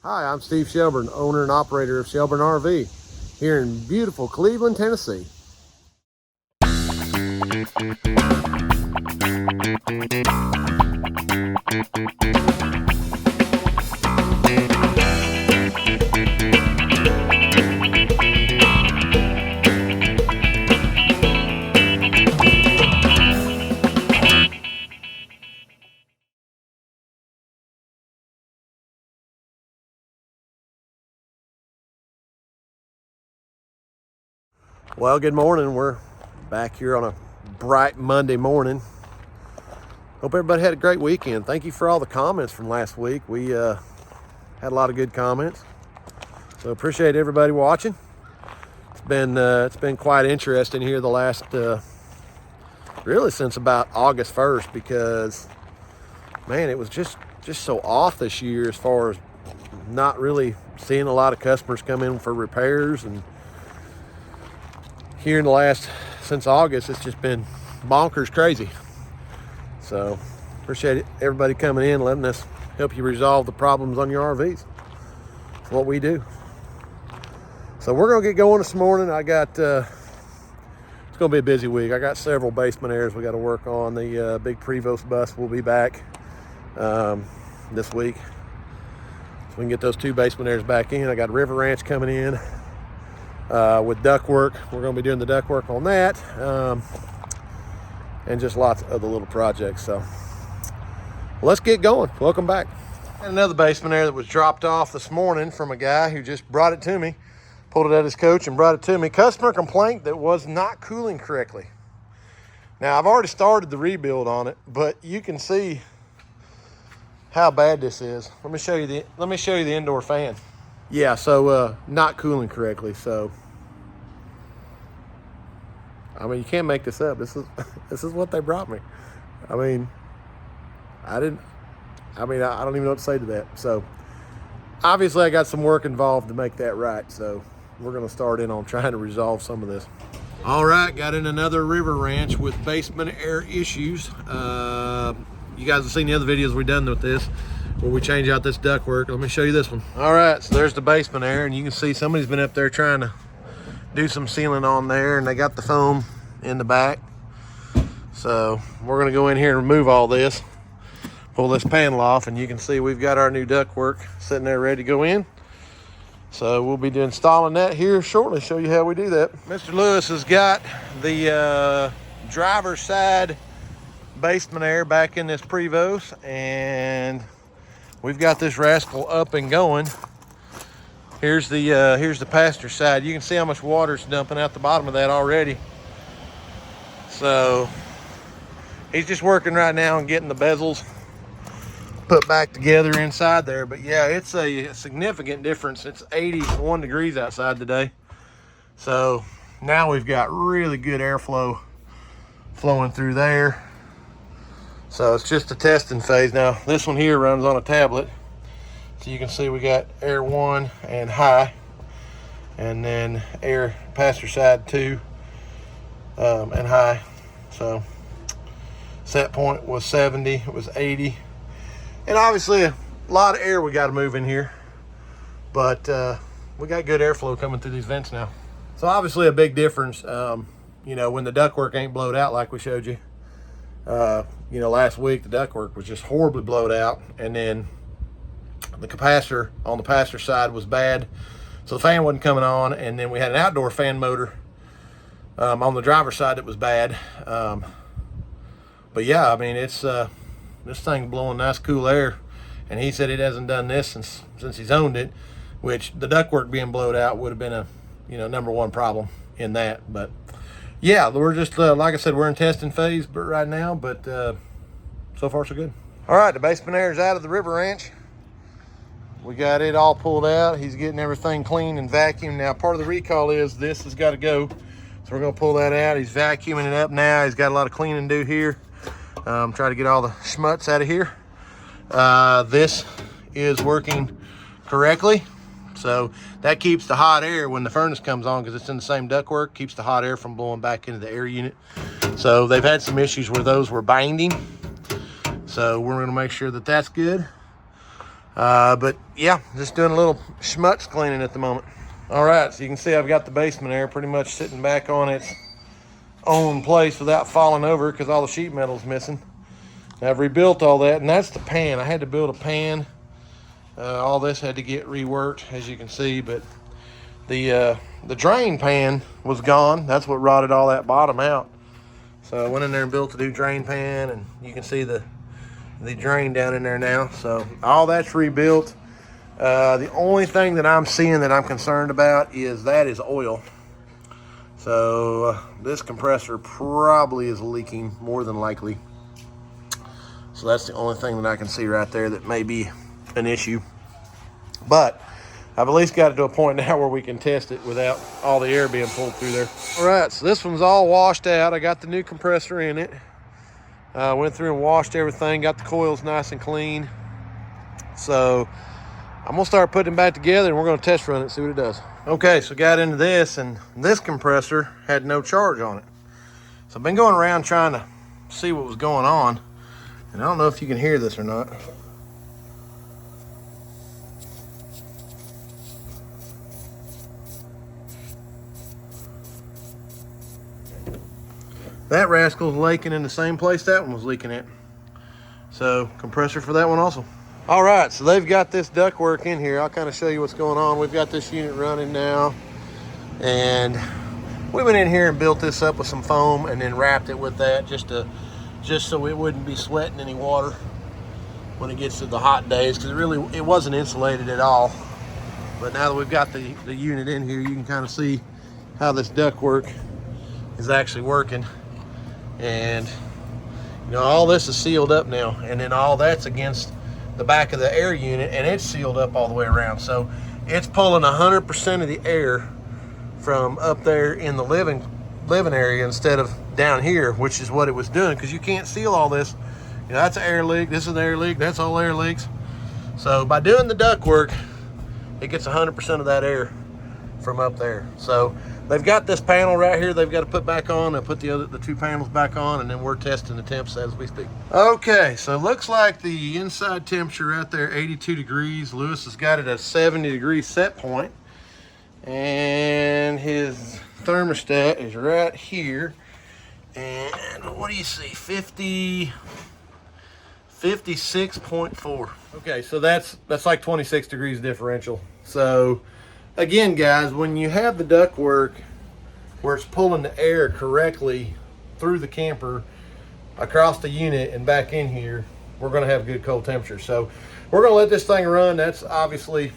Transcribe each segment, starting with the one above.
Hi, I'm Steve Shelburne, owner and operator of Shelburne RV here in beautiful Cleveland, Tennessee. Well, good morning. We're back here on a bright Monday morning. Hope everybody had a great weekend. Thank you for all the comments from last week. We had a lot of good comments, so appreciate everybody watching. It's been quite interesting here the last really since about August 1st, because man, it was just so off this year as far as not really seeing a lot of customers come in for repairs. And here in the last, since August, it's just been bonkers crazy. So appreciate everybody coming in, letting us help you resolve the problems on your RVs. It's what we do. So we're gonna get going this morning. I got, it's gonna be a busy week. I got several basement airs we gotta work on. The big Prevost bus will be back this week, so we can get those two basement airs back in. I got River Ranch coming in with duct work. We're going to be doing the duct work on that, and just lots of other little projects. So let's get going. Welcome back. And another basement air that was dropped off this morning from a guy who just brought it to me, pulled it at his coach and brought it to me. Customer complaint that was not cooling correctly. Now I've already started the rebuild on it, but you can see how bad this is. Let me show you the indoor fan. Yeah, so not cooling correctly. So I mean, you can't make this up. This is what they brought me. I mean, I don't even know what to say to that. So obviously I got some work involved to make that right. So we're going to start in on trying to resolve some of this. All right, got in another River Ranch with basement air issues. You guys have seen the other videos we've done with this, where we change out this duct work. Let me show you this one. All right, so there's the basement air, and you can see somebody's been up there trying to do some sealing on there, and they got the foam in the back. So we're gonna go in here and remove all this, pull this panel off, and you can see we've got our new duct work sitting there ready to go in. So we'll be installing that here shortly, show you how we do that. Mr. Lewis has got the driver's side basement air back in this Prevost, and we've got this rascal up and going. Here's the passenger side. You can see how much water's dumping out the bottom of that already. So he's just working right now on getting the bezels put back together inside there. But yeah, it's a significant difference. It's 81 degrees outside today. So now we've got really good airflow flowing through there. So it's just a testing phase. Now this one here runs on a tablet. So you can see we got air 1 and high, and then air passenger side 2 and high. So set point was 70, it was 80. And obviously a lot of air we got to move in here, but we got good airflow coming through these vents now. So obviously a big difference, you know, when the ductwork ain't blowed out like we showed you. You know, last week the ductwork was just horribly blowed out, and then the capacitor on the passenger side was bad, so the fan wasn't coming on, and then we had an outdoor fan motor on the driver's side that was bad. But yeah, I mean, it's this thing blowing nice cool air, and he said it hasn't done this since he's owned it, which the ductwork being blowed out would have been a, you know, #1 problem in that. But yeah, we're just like I said, we're in testing phase right now, but so far so good. All right, the basement air is out of the River Ranch. We got it all pulled out. He's getting everything clean and vacuumed. Now, part of the recall is this has got to go, so we're gonna pull that out. He's vacuuming it up now. He's got a lot of cleaning to do here. Try to get all the schmutz out of here. This is working correctly, so that keeps the hot air when the furnace comes on, because it's in the same ductwork, keeps the hot air from blowing back into the air unit. So they've had some issues where those were binding, so we're going to make sure that that's good. But yeah, just doing a little schmutz cleaning at the moment. All right, so you can see I've got the basement air pretty much sitting back on its own place without falling over because all the sheet metal's missing. I've rebuilt all that, and that's the pan. I had to build a pan. All this had to get reworked, as you can see, but the drain pan was gone. That's what rotted all that bottom out. So I went in there and built a new drain pan, and you can see the drain down in there now. So all that's rebuilt. The only thing that I'm seeing that I'm concerned about is oil. So this compressor probably is leaking, more than likely. So that's the only thing that I can see right there that may be an issue. But I've at least got it to a point now where we can test it without all the air being pulled through there. All right, so this one's all washed out. I got the new compressor in it. Went through and washed everything, got the coils nice and clean. So I'm gonna start putting them back together and we're gonna test run it and see what it does. Okay, so got into this, and this compressor had no charge on it. So I've been going around trying to see what was going on. And I don't know if you can hear this or not. That rascal's leaking in the same place that one was leaking at. So compressor for that one also. All right, so they've got this duct work in here. I'll kind of show you what's going on. We've got this unit running now, and we went in here and built this up with some foam and then wrapped it with that just so it wouldn't be sweating any water when it gets to the hot days, because it wasn't insulated at all. But now that we've got the unit in here, you can kind of see how this duct work is actually working. And you know, all this is sealed up now, and then all that's against the back of the air unit, and it's sealed up all the way around. So it's pulling 100% of the air from up there in the living area instead of down here, which is what it was doing, because you can't seal all this. You know, that's an air leak, this is an air leak, that's all air leaks. So by doing the duct work, it gets 100% of that air from up there. So they've got this panel right here they've got to put back on. They put the two panels back on, and then we're testing the temps as we speak. Okay, so it looks like the inside temperature right there, 82 degrees. Lewis has got it at a 70-degree set point, and his thermostat is right here. And what do you see? 56.4. Okay, so that's like 26 degrees differential. So again, guys, when you have the duct work where it's pulling the air correctly through the camper across the unit and back in here, we're going to have good cold temperature. So we're going to let this thing run. That's obviously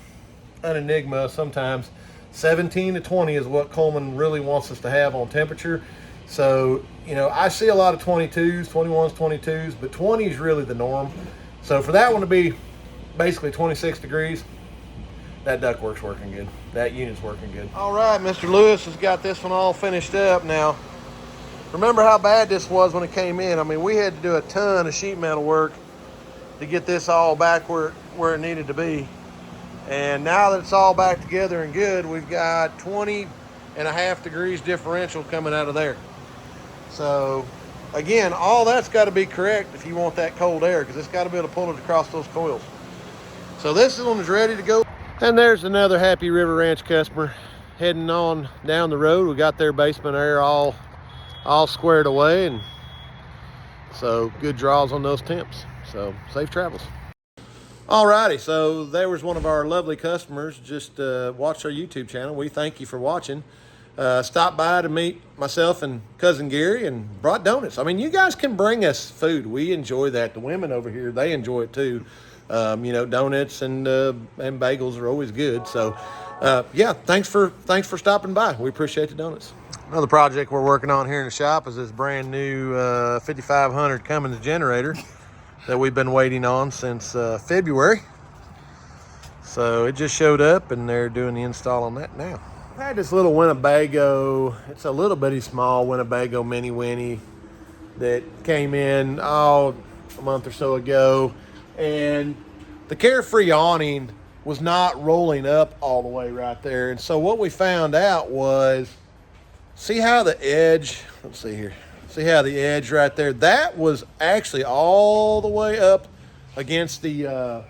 an enigma sometimes. 17 to 20 is what Coleman really wants us to have on temperature. So, you know, I see a lot of 22s, 21s, 22s, but 20 is really the norm. So for that one to be basically 26 degrees, that ductwork's working good. That unit's working good. All right, Mr. Lewis has got this one all finished up now. Remember how bad this was when it came in. I mean, we had to do a ton of sheet metal work to get this all back where it needed to be. And now that it's all back together and good, we've got 20.5 degrees differential coming out of there. So again, all that's got to be correct if you want that cold air, because it's got to be able to pull it across those coils. So this one is ready to go. And there's another Happy River Ranch customer heading on down the road. We got their basement air all squared away, and so good draws on those temps. So safe travels. Alrighty, so there was one of our lovely customers just watched our YouTube channel. We thank you for watching. Stopped by to meet myself and cousin Gary and brought donuts. I mean, you guys can bring us food. We enjoy that. The women over here, they enjoy it too. You know, donuts and bagels are always good. So yeah, thanks for stopping by. We appreciate the donuts. Another project we're working on here in the shop is this brand new 5500 Cummins generator that we've been waiting on since February. So it just showed up and they're doing the install on that now. I had this little Winnebago, it's a little bitty small Winnebago Mini Winnie that came in a month or so ago, and the Carefree awning was not rolling up all the way right there. And so what we found out was, see how the edge, let's see here, see how the edge right there, that was actually all the way up against the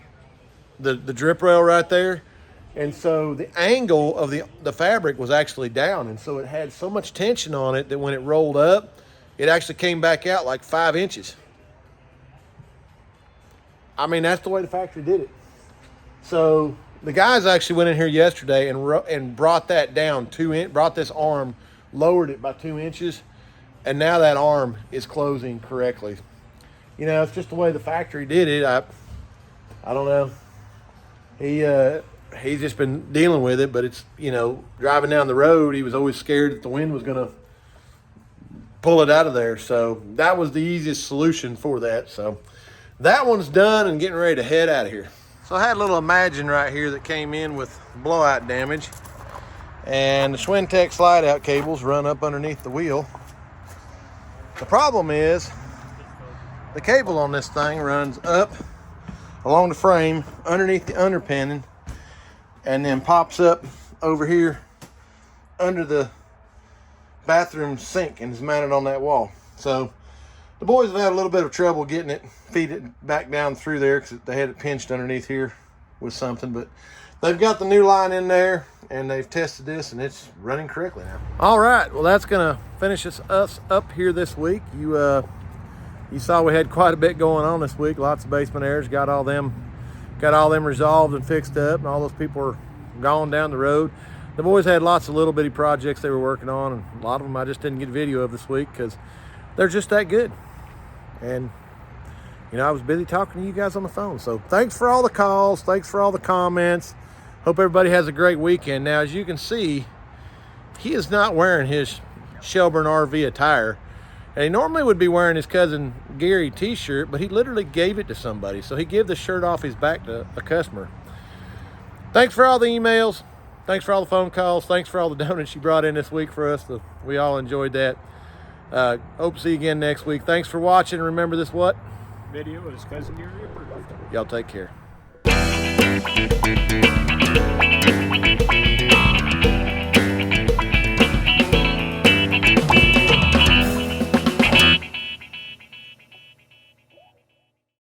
the drip rail right there. And so the angle of the fabric was actually down. And so it had so much tension on it that when it rolled up, it actually came back out like 5 inches. I mean, that's the way the factory did it. So the guys actually went in here yesterday and brought that down brought this arm, lowered it by 2 inches. And now that arm is closing correctly. You know, it's just the way the factory did it. I don't know. He's just been dealing with it, but it's, you know, driving down the road, he was always scared that the wind was going to pull it out of there. So that was the easiest solution for that. So that one's done and getting ready to head out of here. So I had a little Imagine right here that came in with blowout damage, and the Schwintek slide out cables run up underneath the wheel. The problem is the cable on this thing runs up along the frame underneath the underpinning and then pops up over here under the bathroom sink and is mounted on that wall. So the boys have had a little bit of trouble getting it, feed it back down through there because they had it pinched underneath here with something, but they've got the new line in there and they've tested this and it's running correctly now. All right, well, that's gonna finish us up here this week. You saw we had quite a bit going on this week. Lots of basement airs, got all them resolved and fixed up, and all those people were gone down the road. The boys had lots of little bitty projects they were working on, and a lot of them I just didn't get video of this week because they're just that good. And you know, I was busy talking to you guys on the phone. So thanks for all the calls, thanks for all the comments. Hope everybody has a great weekend. Now, as you can see, he is not wearing his Shelburne RV attire. And he normally would be wearing his cousin Gary t-shirt, but he literally gave it to somebody. So he gave the shirt off his back to a customer. Thanks for all the emails. Thanks for all the phone calls. Thanks for all the donuts you brought in this week for us. We all enjoyed that. Hope to see you again next week. Thanks for watching. Remember this what? Video is cousin Gary approved. Y'all take care.